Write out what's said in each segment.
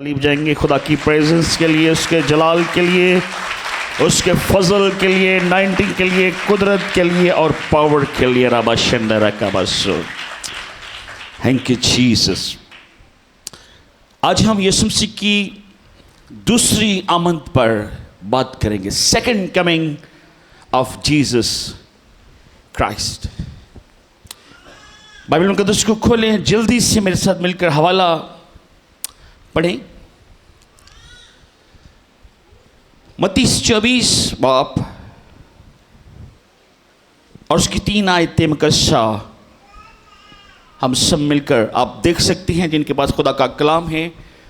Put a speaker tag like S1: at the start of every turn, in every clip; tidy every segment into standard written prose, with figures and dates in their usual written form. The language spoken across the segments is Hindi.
S1: लीब जाएंगे खुदा की प्रेजेंस के लिए, उसके जलाल के लिए, उसके फजल के लिए, 90 के लिए, कुदरत के लिए और पावर के लिए। रबा शंदरा का बस। Thank you Jesus. आज हम यीशु मसीह की दूसरी आमद पर बात करेंगे, second coming of Jesus Christ. Bible मुकद्दस को खोलें, जल्दी से मेरे साथ मिलकर हवाला पढ़ें। मत्ती 24 बाब और उसकी 3 आयतें मुकद्दसा हम सब मिलकर, आप देख सकते हैं जिनके पास खुदा का कलाम है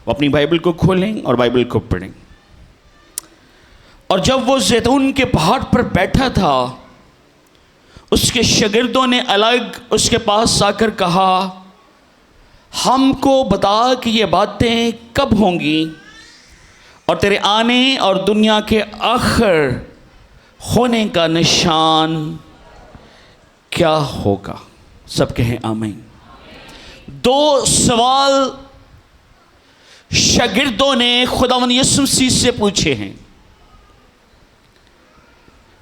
S1: वो अपनी बाइबल को खोलें और बाइबल को पढ़ें। और जब वो जैतून के पहाड़ पर बैठा था, उसके शागिर्दों ने अलग उसके पास आकर कहा, हमको बता कि ये बातें कब होंगी और तेरे आने और दुनिया के आखिर होने का निशान क्या होगा। सब कहें आमीन। 2 सवाल शागिर्दों ने खुदावंद यीशु मसीह से पूछे हैं।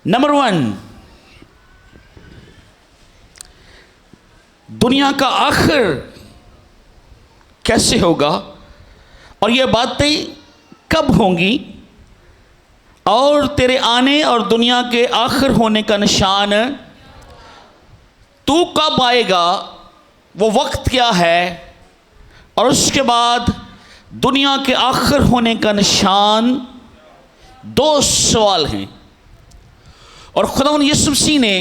S1: नंबर 1, दुनिया का आखिर कैसे होगा और ये बातें कब होंगी और तेरे आने और दुनिया के आखिर होने का निशान, तू कब आएगा, वो वक्त क्या है, और उसके बाद दुनिया के आखिर होने का निशान। 2 सवाल हैं। और खुदावंद यीशु मसीह ने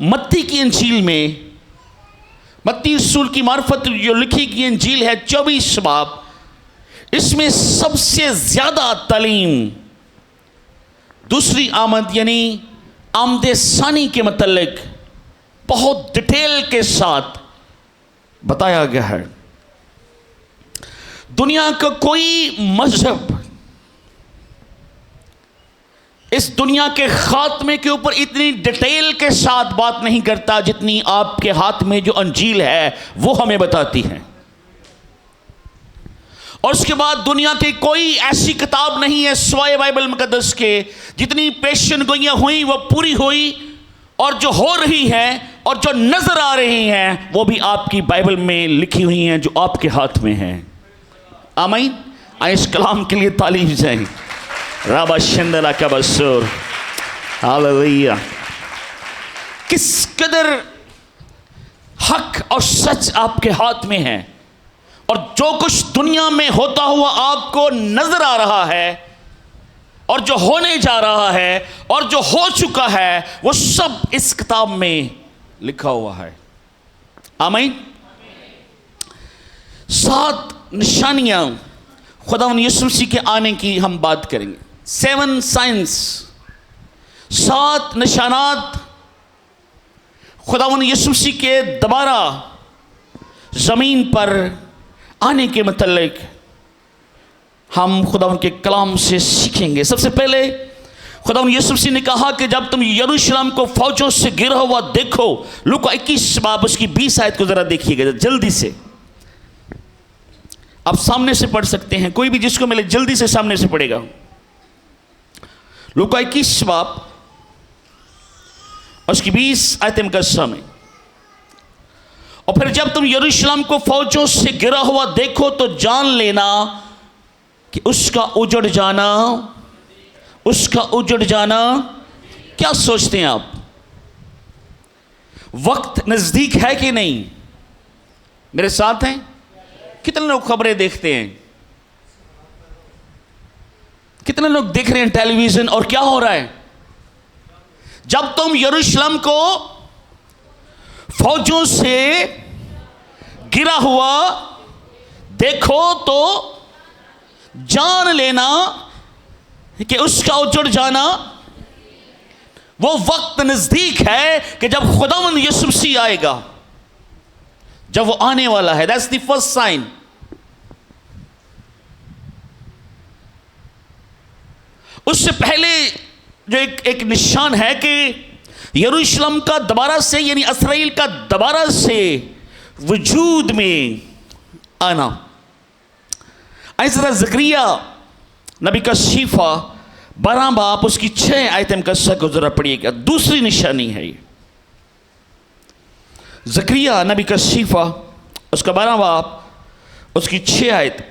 S1: मत्ती की इंजील में, मत्ती रसूल की मार्फत जो लिखी गई इंजील है 24 बाब, इसमें सबसे ज़्यादा तालीम दूसरी आमद यानी आमदे सानी के मतलब बहुत डिटेल के साथ बताया गया है। दुनिया का कोई मजहब इस दुनिया के खात्मे के ऊपर इतनी डिटेल के साथ बात नहीं करता जितनी आपके हाथ में जो अंजील है वो हमें बताती है। और उसके बाद दुनिया की कोई ऐसी किताब नहीं है सिवाय बाइबल मुकद्दस के जितनी पेशन गोइयां हुई वो पूरी हुई, और जो हो रही हैं और जो नजर आ रही हैं वो भी आपकी बाइबल में लिखी हुई हैं जो आपके हाथ में है। आमीन। आइए इस कलाम के लिए तालीम जाए। राबा शंदला का बसूर। हालेलुया। किस कदर हक और सच आपके हाथ में है, और जो कुछ दुनिया में होता हुआ आपको नजर आ रहा है और जो होने जा रहा है और जो हो चुका है वो सब इस किताब में लिखा हुआ है। आमीन। 7 निशानियां खुदावंद यीशु मसीह के आने की हम बात करेंगे। 7 साइंस, 7 निशानात खुदावंद यीशु मसीह के दोबारा जमीन पर आने के मतलब हम खुदावंद के कलाम से सीखेंगे। सबसे पहले खुदावंद यीशु मसीह ने कहा कि जब तुम यरूशलेम को फौजों से घिरा हुआ देखो, लूका 21 बाब उसकी 20 आयत को जरा देखिएगा जल्दी से। आप सामने से पढ़ सकते हैं, कोई भी जिसको मिले जल्दी से सामने से पढ़ेगा। लूका 21 बाब उसकी 20 आयत मुकद्दसा में। और फिर जब तुम यरूशलेम को फौजों से घिरा हुआ देखो तो जान लेना कि उसका उजड़ जाना, उसका उजड़ जाना। क्या सोचते हैं आप, वक्त नजदीक है कि नहीं? मेरे साथ हैं? कितने लोग खबरें देखते हैं? कितने लोग देख रहे हैं टेलीविजन? और क्या हो रहा है? जब तुम यरूशलेम को फौजों से घिरा हुआ देखो तो जान लेना कि उसका उजड़ जाना, वो वक्त नजदीक है कि जब खुदावंद यीशु मसीह आएगा, जब वो आने वाला है। That's the first sign. उससे पहले जो एक निशान है कि यरूशलेम का दोबारा से यानी इस्राएल का दोबारा से वजूद में आना। इस तरह ज़करिया नबी का शीफा 12 बाप उसकी 6 आयतम का सा गुजरा पड़िएगा। दूसरी निशानी है ये, ज़करिया नबी का शीफा उसका 12 बाप उसकी 6 आयत।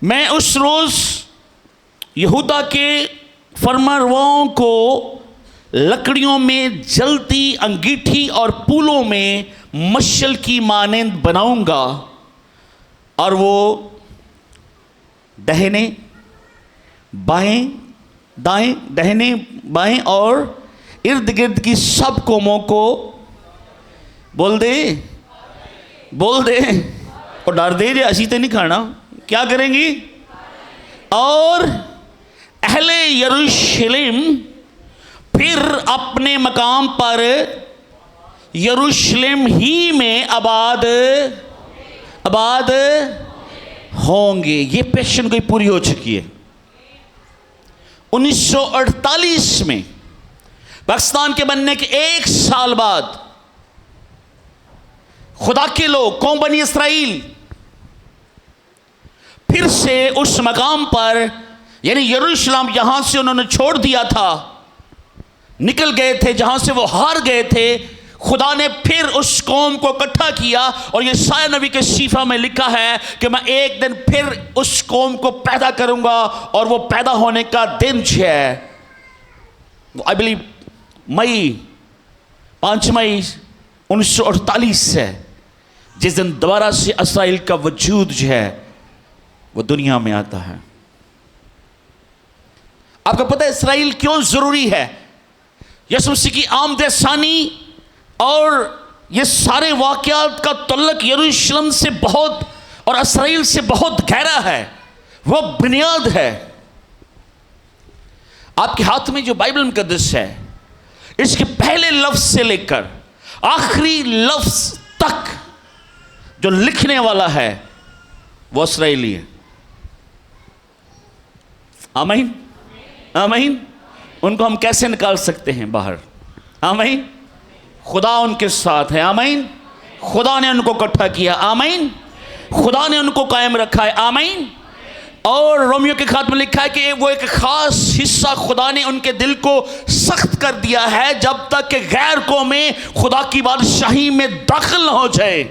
S1: मैं उस रोज़ यहूदा के फरमारवाओं को लकड़ियों में जलती अंगीठी और पुलों में मशाल की मानंद बनाऊंगा, और वो दाहिने बाएं दाएं दाहिने बाएं और इर्द गिर्द की सब कौमों को बोल दे और डर दे असी तो नहीं खाना, क्या करेंगी, और अहले यरूशलेम फिर अपने मकाम पर यरूशलेम ही में आबाद होंगे। ये पेशन कोई पूरी हो चुकी है। 1948 में पाकिस्तान के बनने के 1 साल बाद खुदा के लोग कौम बनी इसराइल फिर से उस मकाम पर, यानी यरूशलेम जहां से उन्होंने छोड़ दिया था, निकल गए थे, जहां से वो हार गए थे, खुदा ने फिर उस कौम को इकट्ठा किया। और ये साया नबी के शीफा में लिखा है कि मैं एक दिन फिर उस कौम को पैदा करूंगा, और वो पैदा होने का दिन है आई बिलीव 5 मई 1948 है, जिस दिन दोबारा से इसराइल का वजूद जो है वो दुनिया में आता है। आपको पता है इसराइल क्यों जरूरी है? यीशु मसीह की आमद सानी और ये सारे वाक़यात का तल्लुक यरूशलेम से बहुत और इसराइल से बहुत गहरा है, वो बुनियाद है। आपके हाथ में जो बाइबल मुक़द्दस है, इसके पहले लफ्ज से लेकर आखिरी लफ्ज तक जो लिखने वाला है वो इसराइली है। आमीन आमीन। उनको हम कैसे निकाल सकते हैं बाहर? आमीन। खुदा उनके साथ है। आमीन। खुदा ने उनको इकट्ठा किया। आमीन। खुदा ने उनको कायम रखा है। आमीन। और रोमियो के खात में लिखा है कि वो एक खास हिस्सा खुदा ने उनके दिल को सख्त कर दिया है, जब तक कि गैर कौमें खुदा की बादशाही में दाखिल न हो जाए,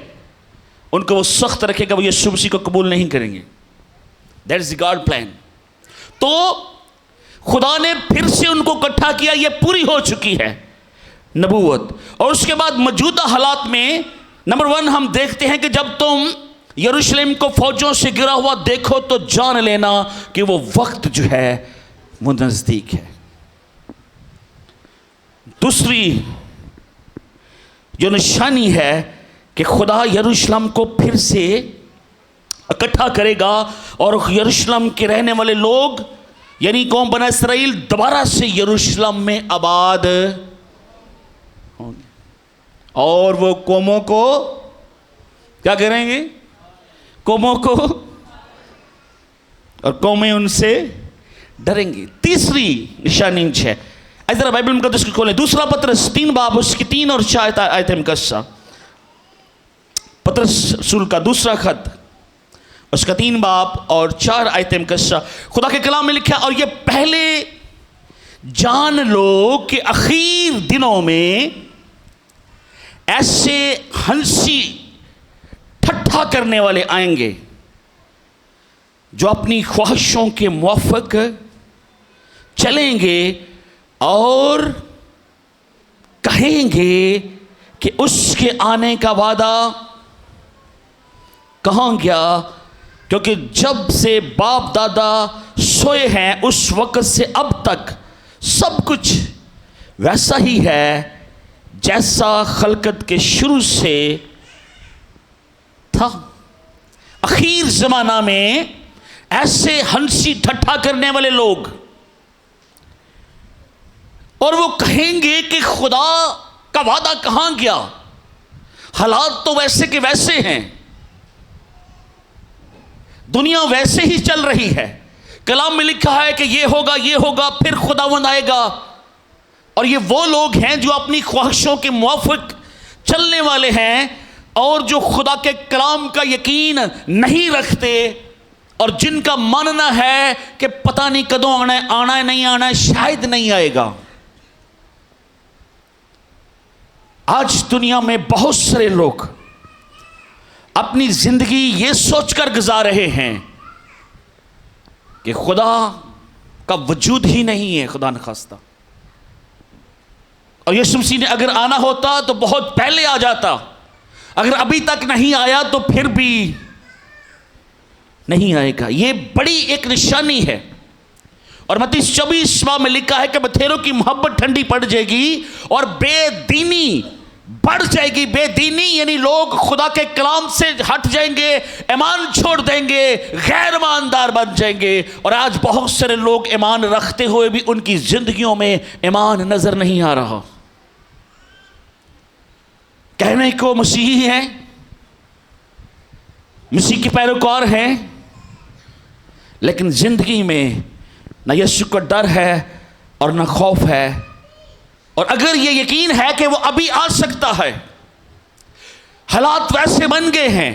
S1: उनको वो सख्त रखेगा, वो यीशु मसीह को कबूल नहीं करेंगे। That is the God plan. तो खुदा ने फिर से उनको इकट्ठा किया, ये पूरी हो चुकी है नबूवत। और उसके बाद मौजूदा हालात में नंबर 1 हम देखते हैं कि जब तुम यरूशलेम को फौजों से गिरा हुआ देखो तो जान लेना कि वो वक्त जो है वो नजदीक है। दूसरी जो निशानी है कि खुदा यरूशलेम को फिर से इकट्ठा करेगा, और यरूशलेम के रहने वाले लोग यानी कौम बना इसराइल दोबारा से यरूशलेम में आबाद होंगे, और वो कौमों को क्या करेंगे? कौमों को, और कौमें उनसे डरेंगी। तीसरी निशानी है, जरा बाइबल मुक़द्दस को खोलें, दूसरा पत्रस 3 बाब उसकी 3 और 4 आयतें मुकस्सा। पत्रस रसूल का दूसरा खत उसका 3 बाब और 4 आयतें मुकस्सा। खुदा के कलाम में लिखा, और ये पहले जान लो कि आखिर दिनों में ऐसे हंसी ठट्ठा करने वाले आएंगे जो अपनी ख्वाहिशों के मुआफिक चलेंगे और कहेंगे कि उसके आने का वादा कहाँ गया, क्योंकि जब से बाप दादा सोए हैं उस वक्त से अब तक सब कुछ वैसा ही है जैसा खलकत के शुरू से था। आखिर जमाना में ऐसे हंसी ठट्ठा करने वाले लोग, और वो कहेंगे कि खुदा का वादा कहां गया, हालात तो वैसे के वैसे हैं, दुनिया वैसे ही चल रही है। कलाम में लिखा है कि ये होगा फिर खुदावंद आएगा। और ये वो लोग हैं जो अपनी ख्वाहिशों के मुआफिक चलने वाले हैं, और जो खुदा के कलाम का यकीन नहीं रखते और जिनका मानना है कि पता नहीं कदों आना है नहीं आना है, शायद नहीं आएगा। आज दुनिया में बहुत सारे लोग अपनी जिंदगी ये सोचकर गुजार रहे हैं कि खुदा का वजूद ही नहीं है, खुदा न खास्ता। और यीशु मसीह ने अगर आना होता तो बहुत पहले आ जाता, अगर अभी तक नहीं आया तो फिर भी नहीं आएगा। ये बड़ी एक निशानी है। और मत्ती 24 में लिखा है कि बथेरों की मोहब्बत ठंडी पड़ जाएगी और बेदीनी बढ़ जाएगी। बेदीनी यानी लोग खुदा के कलाम से हट जाएंगे, ईमान छोड़ देंगे, गैर ईमानदार बन जाएंगे। और आज बहुत सारे लोग ईमान रखते हुए भी उनकी जिंदगियों में ईमान नजर नहीं आ रहा। कहने को मसीही हैं, मसीह के पैरोकार हैं, लेकिन जिंदगी में न यीशु का डर है और न खौफ है। और अगर ये यकीन है कि वो अभी आ सकता है, हालात वैसे बन गए हैं,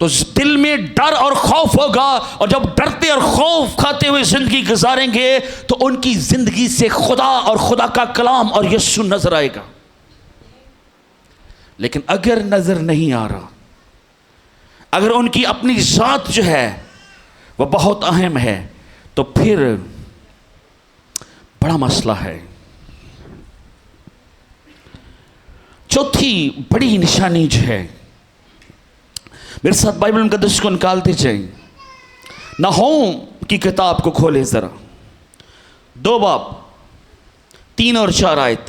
S1: तो दिल में डर और खौफ होगा। और जब डरते और खौफ खाते हुए जिंदगी गुजारेंगे तो उनकी जिंदगी से खुदा और खुदा का कलाम और यीशु नजर आएगा। लेकिन अगर नजर नहीं आ रहा, अगर उनकी अपनी जात जो है वह बहुत अहम है, तो फिर बड़ा मसला है। चौथी बड़ी निशानी जो है, मेरे साथ बाइबल मुकद्दस को निकालते जाएं। नहूम की किताब को खोले जरा, 2 बाब 3 और 4 आयत।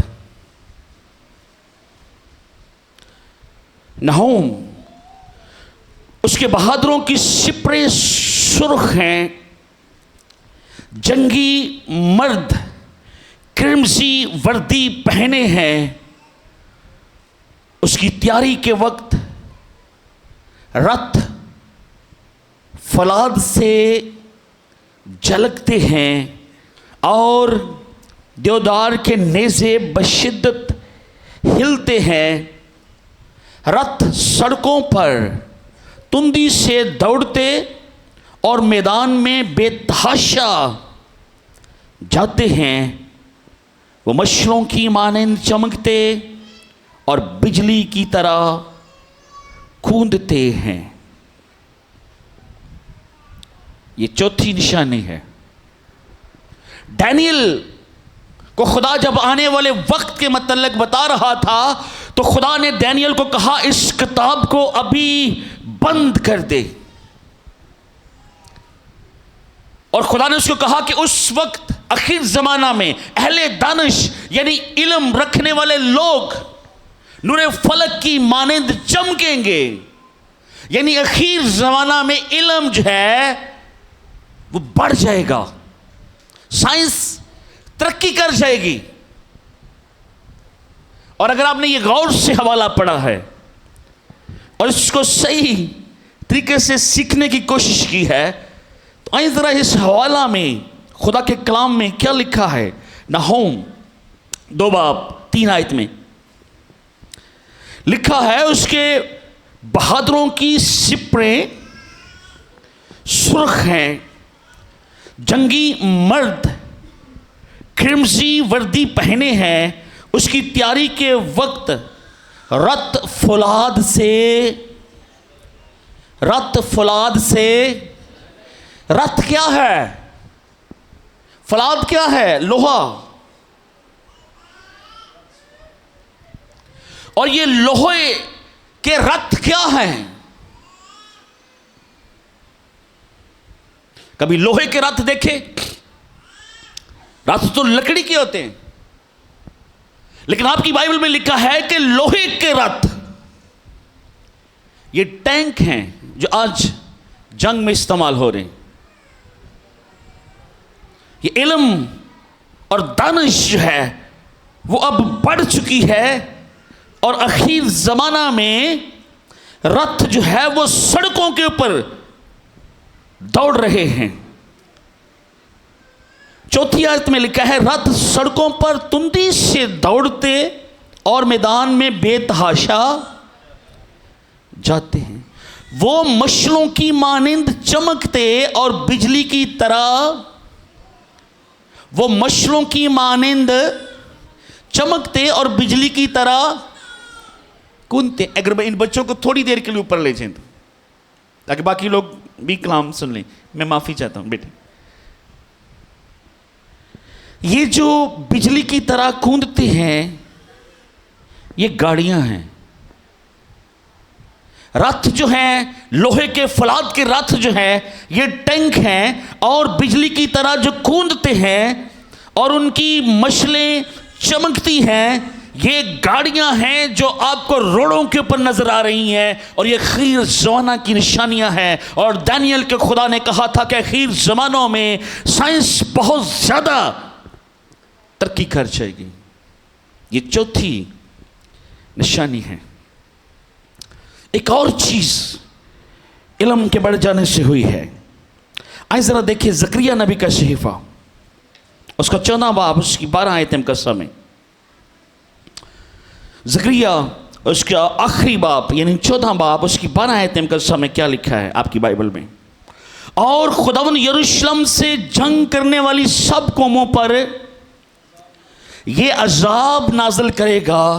S1: नहूम, उसके बहादुरों की सिपरे सुर्ख हैं, जंगी मर्द क्रिमसी वर्दी पहने हैं। उसकी तैयारी के वक्त रथ फलाद से झलकते हैं और देवदार के नेज़े बशिद्दत हिलते हैं। रथ सड़कों पर तुंदी से दौड़ते और मैदान में बेतहाशा जाते हैं। वो मछलों की मानंद चमकते और बिजली की तरह कूदते हैं। ये चौथी निशानी है। डैनियल को खुदा जब आने वाले वक्त के मतलब बता रहा था तो खुदा ने डैनियल को कहा, इस किताब को अभी बंद कर दे। और खुदा ने उसको कहा कि उस वक्त आखिर जमाना में अहले दानिश यानी इल्म रखने वाले लोग नूरे फलक की मानंद चमकेंगे। यानी आखिर जमाना में इल्म जो है वो बढ़ जाएगा, साइंस तरक्की कर जाएगी। और अगर आपने ये गौर से हवाला पढ़ा है और इसको सही तरीके से सीखने की कोशिश की है, तो आइए जरा इस हवाला में खुदा के कलाम में क्या लिखा है। नहूम 2 बाब 3 आयत में लिखा है, उसके बहादुरों की सिपरें सुर्ख हैं, जंगी मर्द क्रिमसी वर्दी पहने हैं। उसकी तैयारी के वक्त रत फौलाद से रथ क्या है? फौलाद क्या है? लोहा। और ये लोहे के रथ क्या हैं? कभी लोहे के रथ देखे? रथ तो लकड़ी के होते हैं, लेकिन आपकी बाइबल में लिखा है कि लोहे के रथ ये टैंक हैं जो आज जंग में इस्तेमाल हो रहे हैं। ये इल्म और दानिश जो है वो अब बढ़ चुकी है और आखिर जमाना में रथ जो है वो सड़कों के ऊपर दौड़ रहे हैं। 4 आयत में लिखा है, रथ सड़कों पर तुंदी से दौड़ते और मैदान में बेतहाशा जाते हैं। वो मशालों की मानिंद चमकते और बिजली की तरह, वो मशालों की मानिंद चमकते और बिजली की तरह कूदते। अगर मैं इन बच्चों को थोड़ी देर के लिए ऊपर ले जाऊं ताकि बाकी लोग भी कलाम सुन लें, मैं माफी चाहता हूं बेटे। ये जो बिजली की तरह कूदते हैं ये गाड़ियां हैं। रथ जो है, लोहे के फलाद के रथ जो है, ये टैंक हैं और बिजली की तरह जो कूदते हैं और उनकी मशालें चमकती हैं। ये गाड़ियां हैं जो आपको रोडों के ऊपर नजर आ रही हैं और ये खीर ज़माना की निशानियां हैं। और दानियल के खुदा ने कहा था कि खीर ज़मानों में साइंस बहुत ज़्यादा तरक्की कर जाएगी। ये चौथी निशानी है। एक और चीज इल्म के बढ़ जाने से हुई है। आइए जरा देखिए ज़करिया नबी का सहीफा, उसका 14वां बाब, उसकी 12 आयतें का समय। ज़करिया उसका आखिरी बाब यानी 14वां बाब, उसकी 12 आयतें का समय क्या लिखा है आपकी बाइबल में। और खुदावन यरूशलेम से जंग करने वाली सब कौमों पर यह अजाब नाज़िल करेगा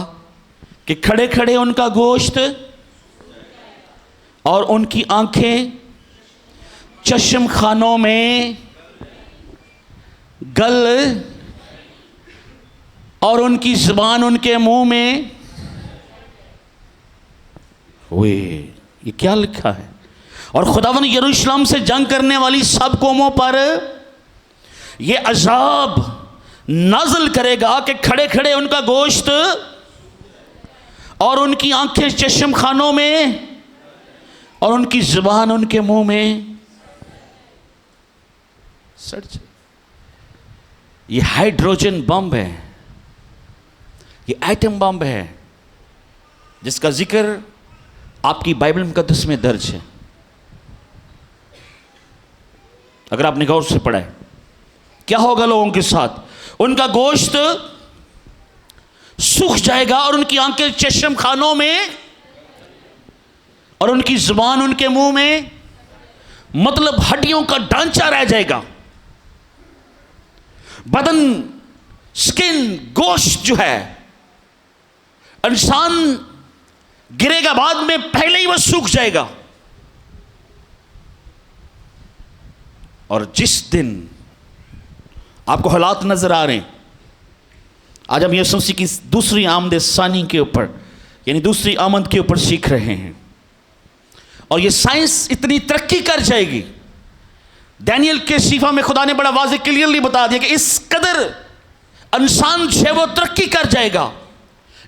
S1: कि खड़े खड़े उनका गोश्त और उनकी आंखें चश्म खानों में गल और उनकी जुबान उनके मुंह में हुए। ये क्या लिखा है? और खुदावन यरूशलेम से जंग करने वाली सब कौमों पर यह अजाब नाज़िल करेगा कि खड़े खड़े उनका गोश्त और उनकी आंखें चश्म खानों में और उनकी जुबान उनके मुंह में सड़ जाए। ये हाइड्रोजन बम है, ये एटम बम है जिसका जिक्र आपकी बाइबल मुकद्दस में दर्ज है। अगर आपने गौर से पढ़ा है, क्या होगा लोगों के साथ? उनका गोश्त सूख जाएगा और उनकी आंखें चश्म खानों में और उनकी जुबान उनके मुंह में, मतलब हड्डियों का ढांचा रह जाएगा। बदन, स्किन, गोश्त जो है, इंसान गिरेगा बाद में, पहले ही वह सूख जाएगा। और जिस दिन आपको हालात नजर आ रहे हैं, आज हम यीशु मसीह की दूसरी आमद सानी के ऊपर यानी दूसरी आमद के ऊपर सीख रहे हैं और ये साइंस इतनी तरक्की कर जाएगी। दानियल के सीफा में खुदा ने बड़ा वाज़ेह क्लियरली बता दिया कि इस कदर इंसान जो है वो तरक्की कर जाएगा।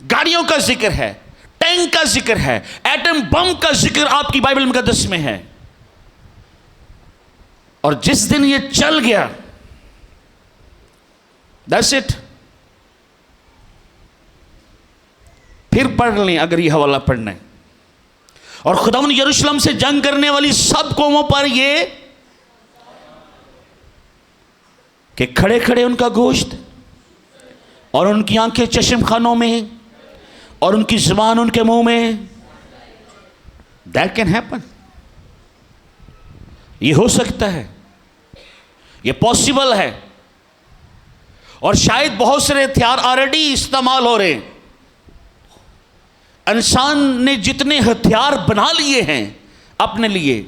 S1: गाड़ियों का जिक्र है, टैंक का जिक्र है, एटम बम का जिक्र आपकी बाइबल मुकद्दस में है। और जिस दिन ये चल गया, दैट्स इट। फिर पढ़ लें अगर ये हवाला पढ़ना है। और खुदावंद यरूशलेम से जंग करने वाली सब कौमों पर ये कि खड़े खड़े उनका गोश्त और उनकी आंखें चश्म खानों में और उनकी जुबान उनके मुंह में। That can happen. ये हो सकता है, ये पॉसिबल है। और शायद बहुत सारे हथियार ऑलरेडी इस्तेमाल हो रहे हैं। इंसान ने जितने हथियार बना लिए हैं अपने लिए,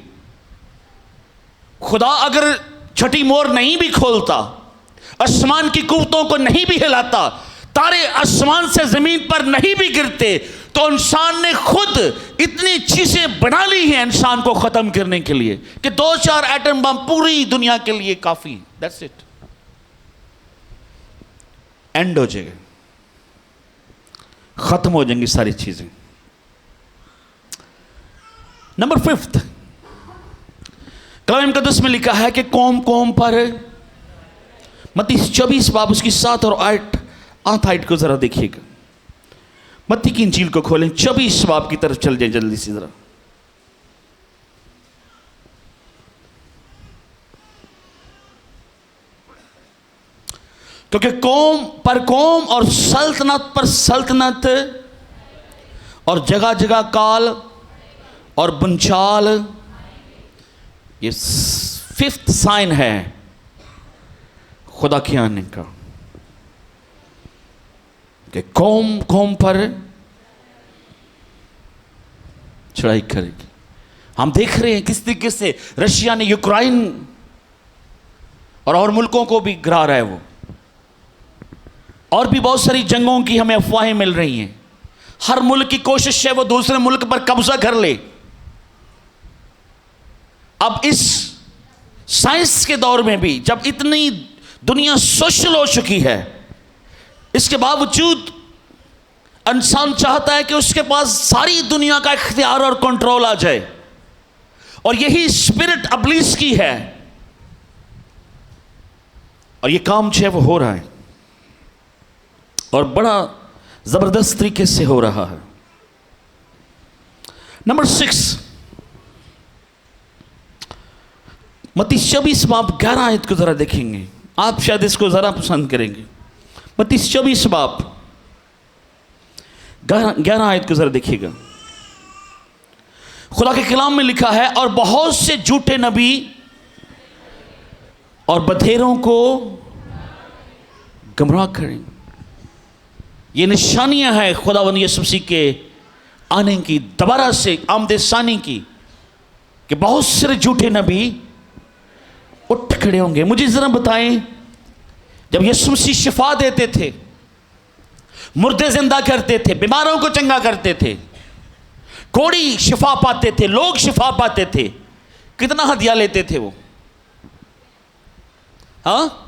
S1: खुदा अगर छठी मोर नहीं भी खोलता, आसमान की कुव्वतों को नहीं भी हिलाता, तारे आसमान से जमीन पर नहीं भी गिरते, तो इंसान ने खुद इतनी चीजें बना ली हैं इंसान को खत्म करने के लिए कि 2-4 एटम बम पूरी दुनिया के लिए काफी। That's it. एंड हो जाएगा, खत्म हो जाएंगी सारी चीजें। नंबर 5, कलाम मुकद्दस में लिखा है कि कौम कौम पर, मत्ती 24 बाब उसकी 7 और 8 आयत को जरा देखिएगा। मत्ती की इंजील को खोलें, 24 बाब की तरफ चल जाए जल्दी से जरा। क्योंकि कौम पर कौम और सल्तनत पर सल्तनत और जगह जगह काल और बुंचाल, ये 5th साइन है खुदा के आने का, कि कौम कौम पर चढ़ाई करेगी। हम देख रहे हैं किस तरीके से रशिया ने यूक्रेन और मुल्कों को भी गिरा रहा है वो, और भी बहुत सारी जंगों की हमें अफवाहें मिल रही हैं। हर मुल्क की कोशिश है वो दूसरे मुल्क पर कब्जा कर ले। अब इस साइंस के दौर में भी जब इतनी दुनिया सोशल हो चुकी है, इसके बावजूद इंसान चाहता है कि उसके पास सारी दुनिया का इख्तियार और कंट्रोल आ जाए, और यही स्पिरिट इब्लीस की है, और ये काम जो है वो हो रहा है और बड़ा जबरदस्त तरीके से हो रहा है। नंबर 6, मत्ती 24 बाब 11 आयत को जरा देखेंगे, आप शायद इसको जरा पसंद करेंगे। मत्ती 24 बाब 11 आयत को जरा देखिएगा। खुदा के कलाम में लिखा है, और बहुत से झूठे नबी और बधेरों को गुमराह करेंगे। ये निशानियां हैं खुदावंद यीशु मसीह के आने की, दोबारा से आमदे सानी की, कि बहुत सारे झूठे नबी उठ खड़े होंगे। मुझे जरा बताएं, जब यीशु मसीह शिफा देते थे, मुर्दे जिंदा करते थे, बीमारों को चंगा करते थे, कोढ़ी शिफा पाते थे, लोग शिफा पाते थे, कितना हदिया लेते थे वो? हाँ,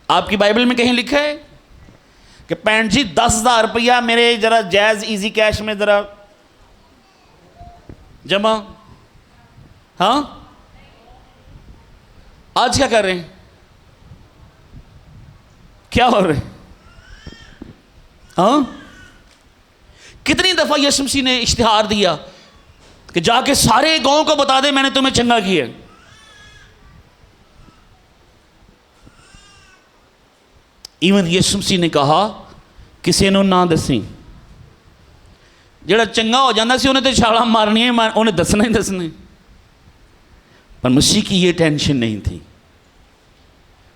S1: आपकी बाइबल में कहीं लिखा है कि पैंट जी 10,000 रुपया मेरे जरा जैज इजी कैश में जरा जमा? हाँ, आज क्या कर रहे हैं? क्या हो रहे हैं? हाँ, कितनी दफा यीशु मसीह ने इश्तिहार दिया कि जाके सारे गांव को बता दे मैंने तुम्हें चंगा किया। इवन यीशु मसीह ने कहा किसी ने ना दसी, जेड़ा चंगा हो जाता सी उन्हें तो छाला मारनी है, उन्हें दसना ही दसना है। पर मसीह की ये टेंशन नहीं थी,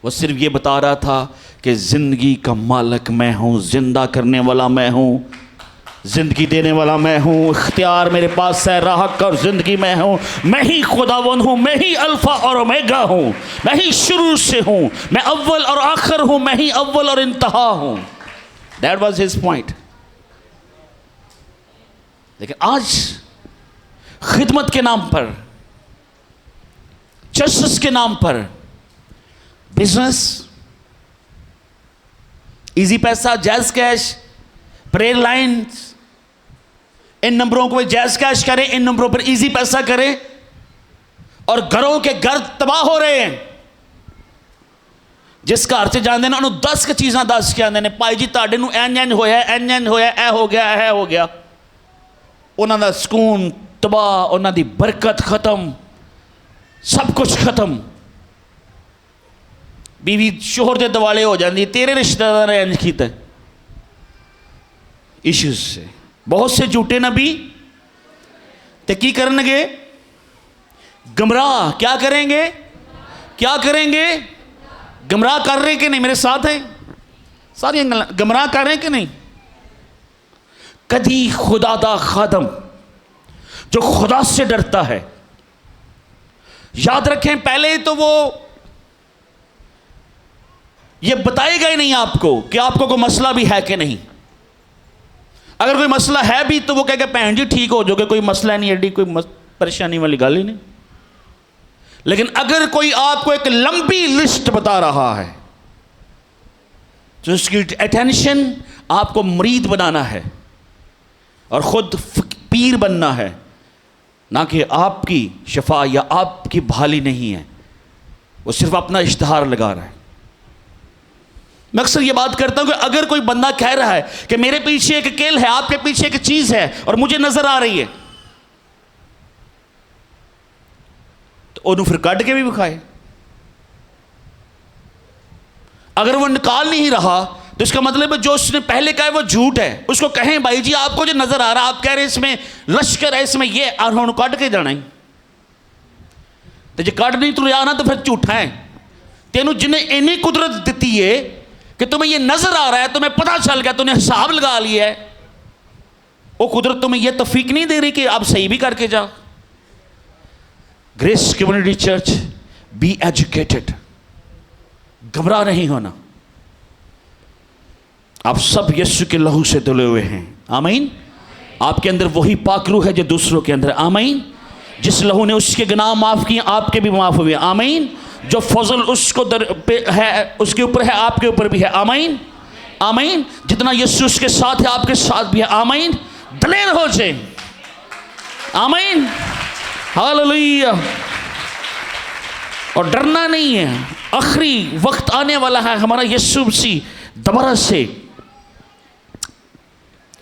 S1: वो सिर्फ ये बता रहा था कि जिंदगी का मालिक मैं हूं, जिंदा करने वाला मैं हूं, जिंदगी देने वाला मैं हूं, इख्तियार मेरे पास है, राहत और जिंदगी मैं हूं, मैं ही खुदावंद हूं, मैं ही अल्फा और ओमेगा हूं, मैं ही शुरू से हूं, मैं अव्वल और आखिर हूं, मैं ही अव्वल और इंतहा हूं। That was his point. लेकिन आज खिदमत के नाम पर, जस्टिस के नाम पर, बिजनेस, इजी पैसा, जैज कैश, प्रेयर लाइन्स, इन नंबरों को जैज कैश करें, इन नंबरों पर इजी पैसा करें, और घरों के घर तबाह हो रहे हैं। जिस घर से जाते ना उन्होंने 10 की चीज़ां दस के आते हैं, भाई जी ਤੁਹਾਡੇ ਨੂੰ ਇੰਜ ਹੋਇਆ, ਇੰਜ ਹੋਇਆ, ਇਹ ਹੋ ਗਿਆ, ਇਹ ਹੋ ਗਿਆ। ਉਹਨਾਂ ਦਾ ਸਕੂਨ ਤਬਾਹ, ਉਹਨਾਂ ਦੀ ਬਰਕਤ ਖਤਮ, सब कुछ खत्म। बीवी शोहर के दिवाले हो जाती, तेरे रिश्तेदार ने इंज किया। इश्यूज से बहुत से झूठे नबी ते की करेंगे? गुमराह। क्या करेंगे? क्या करेंगे? गुमराह कर रहे कि नहीं? मेरे साथ हैं सारी गुमराह कर रहे कि नहीं? कदी खुदा दा खादम जो खुदा से डरता है, याद रखें, पहले तो वो ये बताएगा ही नहीं आपको कि आपको कोई मसला भी है कि नहीं। अगर कोई मसला है भी तो वो कहेगा भैन जी ठीक हो जाओगे, कोई मसला नहीं, एडी कोई परेशानी वाली गल ही नहीं। लेकिन अगर कोई आपको एक लंबी लिस्ट बता रहा है तो उसकी अटेंशन आपको मरीद बनाना है और खुद पीर बनना है, ना कि आपकी शफा या आपकी भाली नहीं है, वो सिर्फ अपना इश्तिहार लगा रहा है। मैं अक्सर ये बात करता हूं कि अगर कोई बंदा कह रहा है कि मेरे पीछे एक किल है, आपके पीछे एक चीज है और मुझे नजर आ रही है, तो उन्होंने फिर कट के भी दिखाए। अगर वो निकाल नहीं रहा तो इसका मतलब है जो उसने पहले कहा है वो झूठ है। उसको कहें भाई जी आपको जो नजर आ रहा है, आप कह रहे हैं इसमें लश्कर है, इसमें ये और हम कट के जाना है, तो जो कट नहीं तू ना तो फिर झूठा है। तेनू जिन्हें इन्नी कुदरत दी है कि तुम्हें ये नजर आ रहा है, तुम्हें पता चल गया, तुमने हिसाब लगा लिया है, वो कुदरत तुम्हें ये तौफीक नहीं दे रही कि आप सही भी करके जाओ। Grace community church, be educated, घबरा नहीं होना। आप सब यीशु के लहू से धुले हुए हैं, आमीन। आपके अंदर वही पाक रूह है जो दूसरों के अंदर, आमीन। जिस लहू ने उसके गुनाह माफ किए आपके भी माफ हुए, आमीन। जो फजल उसको पे है, उसके ऊपर है, आपके ऊपर भी है, आमीन आमीन। जितना यीशु उसके साथ है आपके साथ भी है, आमीन। दलेर हो जाए, आमीन, हालेलुया। और डरना नहीं है, आखिरी वक्त आने वाला है, हमारा यीशु मसीह दोबारा से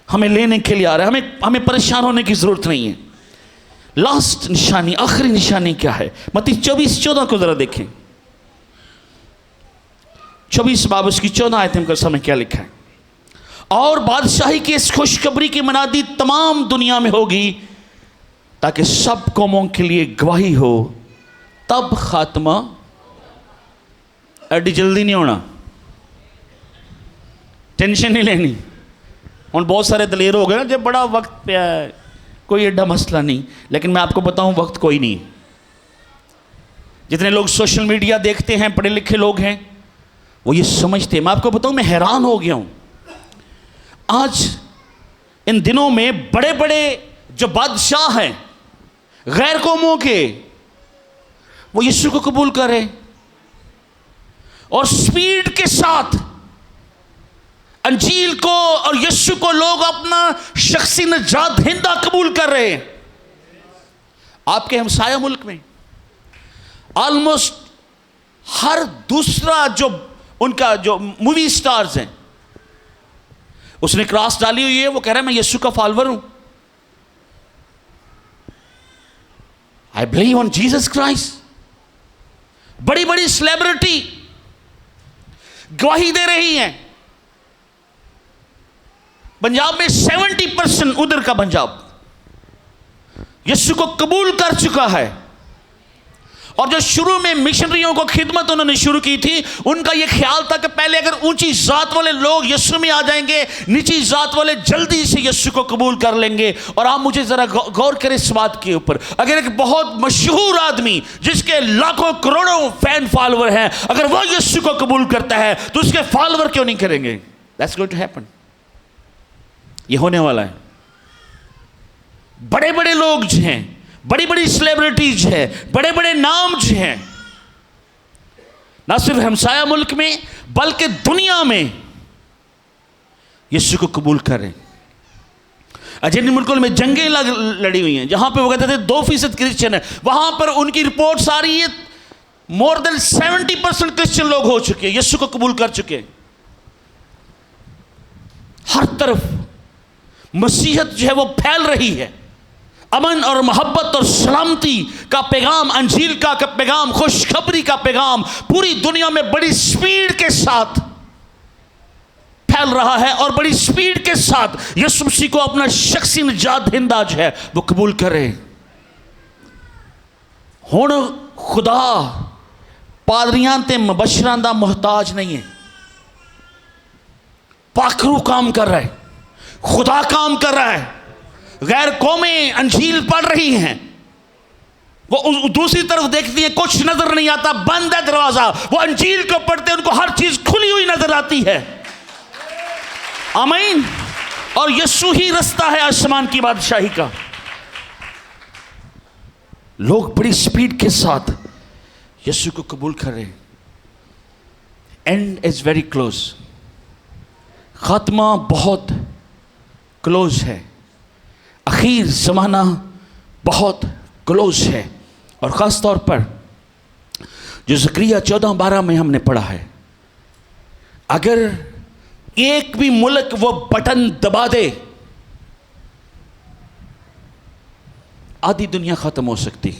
S1: हमें लेने के लिए आ रहा है। हमें परेशान होने की जरूरत नहीं है। लास्ट निशानी, आखिरी निशानी क्या है? मत्ती 24:14 को जरा देखें। 24 बाब उसकी 14 आयत का समय क्या लिखा है? और बादशाही की इस खुशखबरी की मनादी तमाम दुनिया में होगी ताकि सब कौमों के लिए गवाही हो, तब खात्मा। एडी जल्दी नहीं होना, टेंशन नहीं लेनी। और बहुत सारे दलेर हो गए ना, जब बड़ा वक्त पे है, कोई एडा मसला नहीं। लेकिन मैं आपको बताऊं, वक्त कोई नहीं। जितने लोग सोशल मीडिया देखते हैं, पढ़े लिखे लोग हैं, वो ये समझते हैं। मैं आपको बताऊं, मैं हैरान हो गया हूं। आज इन दिनों में बड़े बड़े जो बादशाह हैं गैर कौमों के, वो यीशु को कबूल कर रहे हैं और स्पीड के साथ अंजील को और यीशु को लोग अपना शख्सी निजात हिंदा कबूल कर रहे हैं। आपके हमसाया मुल्क में ऑलमोस्ट हर दूसरा जो उनका जो मूवी स्टार्स हैं, उसने क्रॉस डाली हुई है, वो कह रहा है मैं यीशु का फॉलोवर हूं, I believe on Jesus Christ. बड़ी बड़ी सेलिब्रिटी गवाही दे रही हैं। पंजाब में 70% उधर का पंजाब यीशु को कबूल कर चुका है। और जो शुरू में मिशनरियों को खिदमत उन्होंने शुरू की थी, उनका यह ख्याल था कि पहले अगर ऊंची जात वाले लोग यीशु में आ जाएंगे, नीची जात वाले जल्दी से यीशु को कबूल कर लेंगे। और आप मुझे जरा गौर करें इस बात के ऊपर, अगर एक बहुत मशहूर आदमी जिसके लाखों करोड़ों फैन फॉलोअर हैं, अगर वह यीशु को कबूल करता है तो उसके फॉलोअर क्यों नहीं करेंगे? That's going to happen. ये होने वाला है। बड़े बड़े लोग जो हैं, बड़ी बड़ी सेलिब्रिटीज हैं, बड़े बड़े नाम जो हैं, ना सिर्फ हमसाया मुल्क में बल्कि दुनिया में यीशु को कबूल करें। जिन मुल्कों में जंगें लड़ी हुई हैं, जहां पे वो कहते थे 2% क्रिश्चियन है, वहां पर उनकी रिपोर्ट्स आ रही है मोर देन 70% क्रिश्चियन लोग हो चुके हैं, यीशु को कबूल कर चुके हैं। हर तरफ मसीहत जो है वो फैल रही है। अमन और मोहब्बत और सलामती का पैगाम, अंजील का पैगाम, खुशखबरी का पैगाम पूरी दुनिया में बड़ी स्पीड के साथ फैल रहा है। और बड़ी स्पीड के साथ यीशु मसीह को अपना शख्सी निजात हिंदा जो है वो कबूल करे। हुण खुदा पादरियां ते मुबशरां दा मोहताज नहीं है। पाखरू काम कर रहा है, खुदा काम कर रहा है। गैर कौमें अंजील पढ़ रही हैं, वो दूसरी तरफ देखती है, कुछ नजर नहीं आता, बंद है दरवाजा। वो अंजील को पढ़ते हैं, उनको हर चीज खुली हुई नजर आती है। आमीन। और यीशु ही रास्ता है आसमान की बादशाही का। लोग बड़ी स्पीड के साथ यीशु को कबूल कर रहे हैं। And is very close. खात्मा बहुत क्लोज है। आखिर ज़माना बहुत क्लोज है। और ख़ास तौर पर जो ज़करिया 14:12 में हमने पढ़ा है, अगर एक भी मुल्क वो बटन दबा दे, आधी दुनिया ख़त्म हो सकती।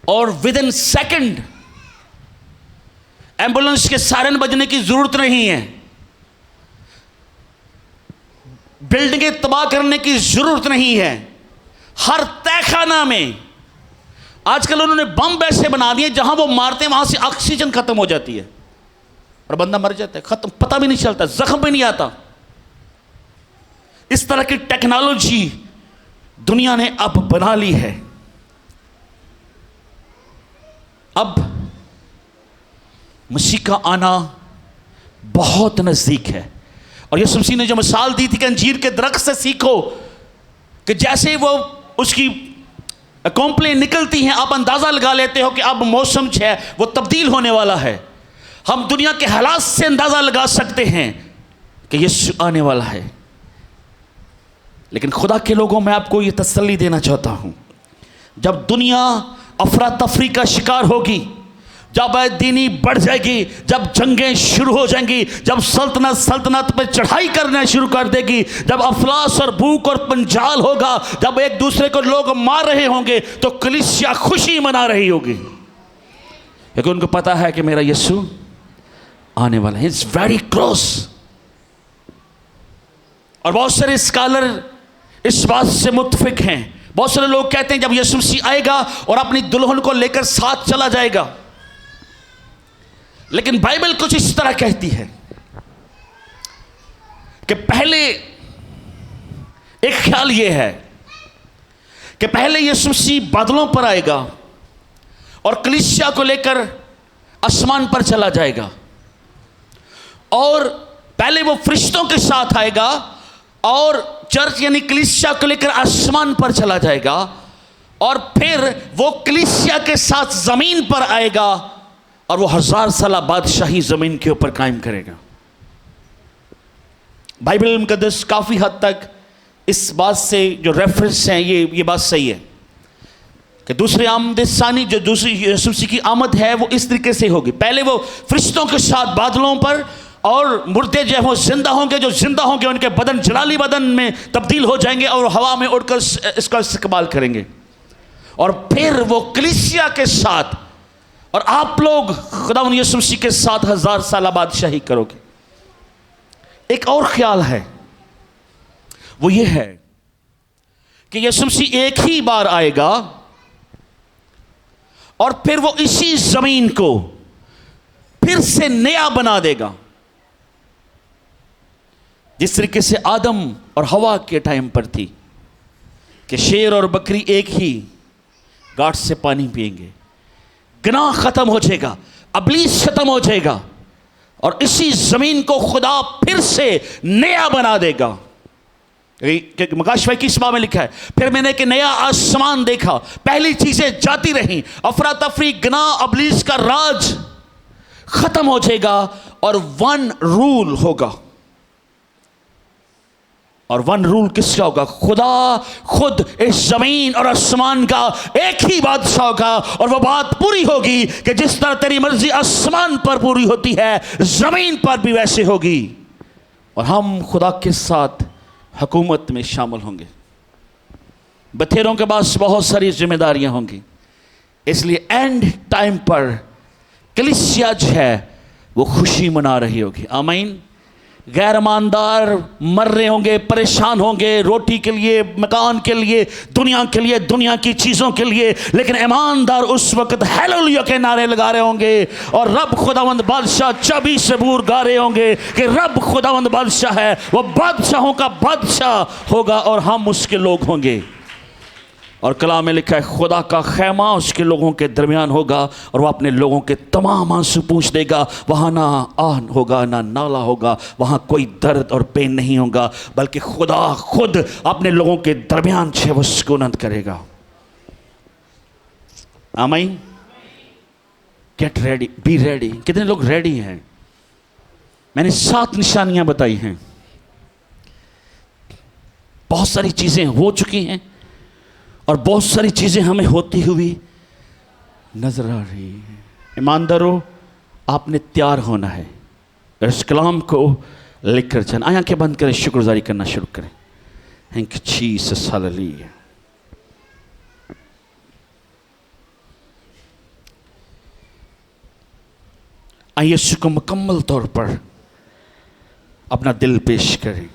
S1: और विद इन सेकेंड एम्बुलेंस के सायरन बजने की ज़रूरत नहीं है। बिल्डिंगें तबाह करने की जरूरत नहीं है। हर तहखाना में आजकल उन्होंने बम ऐसे बना दिए जहां वो मारते हैं वहां से ऑक्सीजन खत्म हो जाती है और बंदा मर जाता है, खत्म, पता भी नहीं चलता, जख्म भी नहीं आता। इस तरह की टेक्नोलॉजी दुनिया ने अब बना ली है। अब मसीह का आना बहुत नजदीक है। और यीशु मसीह ने जो मिसाल दी थी कि अंजीर के दरख्त से सीखो कि जैसे वो उसकी कॉम्प्लेन निकलती हैं, आप अंदाजा लगा लेते हो कि अब मौसम जो है वो तब्दील होने वाला है। हम दुनिया के हालात से अंदाजा लगा सकते हैं कि यीशु आने वाला है। लेकिन खुदा के लोगों, मैं आपको ये तसल्ली देना चाहता हूं, जब दुनिया अफरा तफरी का शिकार होगी, जब दीनी बढ़ जाएगी, जब जंगें शुरू हो जाएंगी, जब सल्तनत पर चढ़ाई करना शुरू कर देगी, जब अफलास और भूख और पंजाल होगा, जब एक दूसरे को लोग मार रहे होंगे, तो कलीसिया खुशी मना रही होगी, क्योंकि उनको पता है कि मेरा यीशु आने वाला है। It's very close. और बहुत सारे स्कॉलर इस बात से मुत्फिक हैं। बहुत सारे लोग कहते हैं जब यीशु मसीह आएगा और अपनी दुल्हन को लेकर साथ चला जाएगा। लेकिन बाइबल कुछ इस तरह कहती है कि पहले एक ख्याल यह है कि पहले यीशु मसीह बादलों पर आएगा और कलीसिया को लेकर आसमान पर चला जाएगा, और पहले वो फरिश्तों के साथ आएगा और चर्च यानी कलीसिया को लेकर आसमान पर चला जाएगा, और फिर वो कलीसिया के साथ जमीन पर आएगा और वो 1000 साल बादशाही जमीन के ऊपर कायम करेगा। बाइबल मुकद्दस काफी हद तक इस बात से जो रेफरेंस है ये बात सही है कि दूसरे आमद सानी जो दूसरी यीशु मसीह की आमद है वो इस तरीके से होगी। पहले वो फरिश्तों के साथ बादलों पर, और मुर्दे जो है वो जिंदा होंगे, जो जिंदा होंगे उनके बदन जलाली बदन में तब्दील हो जाएंगे और हवा में उड़कर इसका इस्तेमाल करेंगे, और फिर वो कलीसिया के साथ और आप लोग खुदावंद यीशु मसीह के साथ 1000 साल बादशाही करोगे। एक और ख्याल है, वो ये है कि यीशु मसीह एक ही बार आएगा और फिर वो इसी जमीन को फिर से नया बना देगा, जिस तरीके से आदम और हवा के टाइम पर थी कि शेर और बकरी एक ही गांठ से पानी पिएंगे। गुनाह खत्म हो जाएगा, अबलीस खत्म हो जाएगा, और इसी जमीन को खुदा फिर से नया बना देगा। मकाशवा की इस बात में लिखा है, फिर मैंने एक नया आसमान देखा, पहली चीजें जाती रहीं, अफरा तफरी, गुनाह, अबलीस का राज खत्म हो जाएगा और वन रूल होगा। और वन रूल किसका होगा? खुदा खुद इस जमीन और आसमान का एक ही बादशाह होगा, और वह बात पूरी होगी कि जिस तरह तेरी मर्जी आसमान पर पूरी होती है जमीन पर भी वैसे होगी, और हम खुदा के साथ हुकूमत में शामिल होंगे। बथेरों के पास बहुत सारी जिम्मेदारियां होंगी, इसलिए एंड टाइम पर कलीसिया जो है वो खुशी मना रही होगी। आमीन। गैर ईमानदार मर रहे होंगे, परेशान होंगे रोटी के लिए, मकान के लिए, दुनिया की चीज़ों के लिए, लेकिन ईमानदार उस वक्त हालेलुया के नारे लगा रहे होंगे, और रब खुदावंद बादशाह चाबी से बूर गा रहे होंगे कि रब खुदावंद बादशाह है, वो बादशाहों का बादशाह होगा और हम उसके लोग होंगे। और कलाम में लिखा है खुदा का खैमा उसके लोगों के दरमियान होगा, और वह अपने लोगों के तमाम आंसू पूंछ देगा। वहाँ ना आन होगा ना नाला होगा, वहाँ कोई दर्द और पेन नहीं होगा, बल्कि खुदा खुद अपने लोगों के दरमियान से वो सुकूनत करेगा। आमीन। Get ready, be ready. कितने लोग रेडी हैं? मैंने 7 निशानियां बताई हैं। बहुत सारी चीजें हो चुकी हैं और बहुत सारी चीज़ें हमें होती हुई नजर आ रही हैं। ईमानदारों, आपने तैयार होना है, इस कलाम को लिखकर चलना। आया के बंद करें, शुक्रगुजारी करना शुरू करें। Thank you Jesus, hallelujah. आइए यीशु को मुकम्मल तौर पर अपना दिल पेश करें।